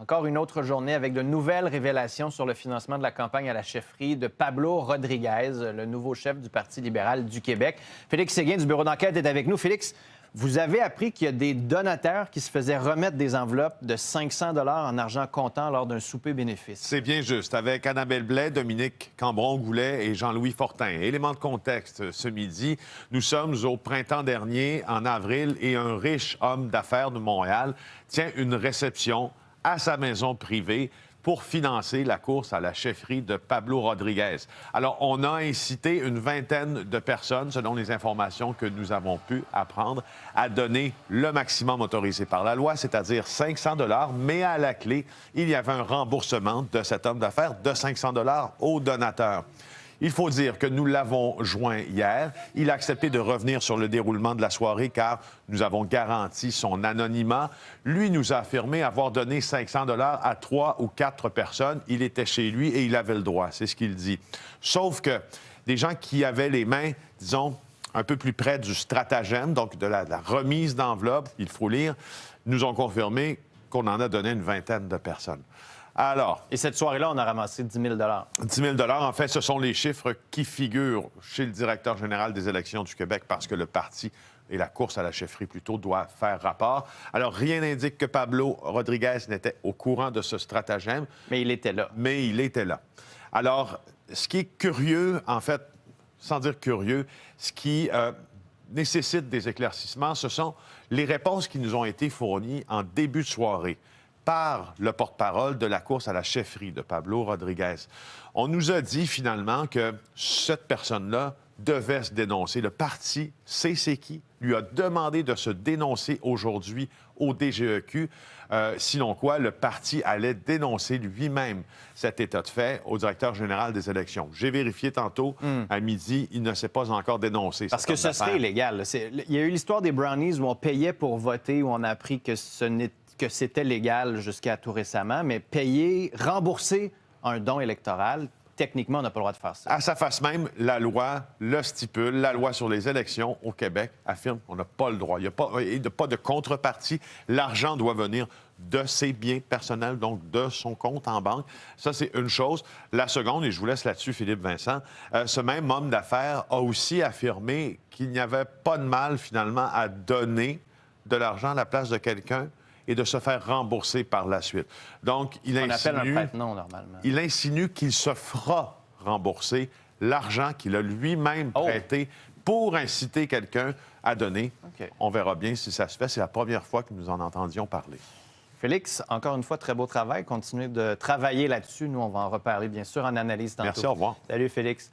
Encore une autre journée avec de nouvelles révélations sur le financement de la campagne à la chefferie de Pablo Rodriguez, le nouveau chef du Parti libéral du Québec. Félix Séguin du bureau d'enquête est avec nous. Félix, vous avez appris qu'il y a des donateurs qui se faisaient remettre des enveloppes de 500 $ en argent comptant lors d'un souper bénéfice. C'est bien juste. Avec Annabelle Blais, Dominique Cambron-Goulet et Jean-Louis Fortin. Élément de contexte ce midi, nous sommes au printemps dernier, en avril, et un riche homme d'affaires de Montréal tient une réception à sa maison privée pour financer la course à la chefferie de Pablo Rodriguez. Alors, on a incité une vingtaine de personnes, selon les informations que nous avons pu apprendre, à donner le maximum autorisé par la loi, c'est-à-dire 500 $, mais à la clé, il y avait un remboursement de cet homme d'affaires de 500 $ au donateur. Il faut dire que nous l'avons joint hier. Il a accepté de revenir sur le déroulement de la soirée car nous avons garanti son anonymat. Lui nous a affirmé avoir donné 500 $ à 3 ou 4 personnes. Il était chez lui et il avait le droit, c'est ce qu'il dit. Sauf que des gens qui avaient les mains, disons, un peu plus près du stratagème, donc de la remise d'enveloppe, il faut lire, nous ont confirmé qu'on en a donné une vingtaine de personnes. Alors... Et cette soirée-là, on a ramassé 10 000 $. 10 000 $, en fait, ce sont les chiffres qui figurent chez le directeur général des élections du Québec parce que le parti et la course à la chefferie, plutôt, doivent faire rapport. Alors, rien n'indique que Pablo Rodriguez n'était au courant de ce stratagème. Mais il était là. Mais il était là. Alors, ce qui est curieux, en fait, sans dire curieux, ce qui nécessite des éclaircissements, ce sont les réponses qui nous ont été fournies en début de soirée par le porte-parole de la course à la chefferie de Pablo Rodriguez. On nous a dit finalement que cette personne-là devait se dénoncer. Le parti sait c'est qui, lui a demandé de se dénoncer aujourd'hui au DGEQ, sinon quoi, le parti allait dénoncer lui-même cet état de fait au directeur général des élections. J'ai vérifié tantôt, à midi, il ne s'est pas encore dénoncé. Parce que ce serait illégal. Il y a eu l'histoire des brownies où on payait pour voter, où on a appris que c'était légal jusqu'à tout récemment, mais payer, rembourser un don électoral, techniquement, on n'a pas le droit de faire ça. À sa face même, la loi le stipule. La loi sur les élections au Québec affirme qu'on n'a pas le droit. Il n'y a pas de contrepartie. L'argent doit venir de ses biens personnels, donc de son compte en banque. Ça, c'est une chose. La seconde, et je vous laisse là-dessus, Philippe Vincent, ce même homme d'affaires a aussi affirmé qu'il n'y avait pas de mal, finalement, à donner de l'argent à la place de quelqu'un et de se faire rembourser par la suite. Donc, il appelle un prête-nom, normalement. Il insinue qu'il se fera rembourser l'argent qu'il a lui-même prêté pour inciter quelqu'un à donner. Okay. On verra bien si ça se fait. C'est la première fois que nous en entendions parler. Félix, encore une fois, très beau travail. Continuez de travailler là-dessus. Nous, on va en reparler, bien sûr, en analyse tantôt. Merci, au revoir. Salut, Félix.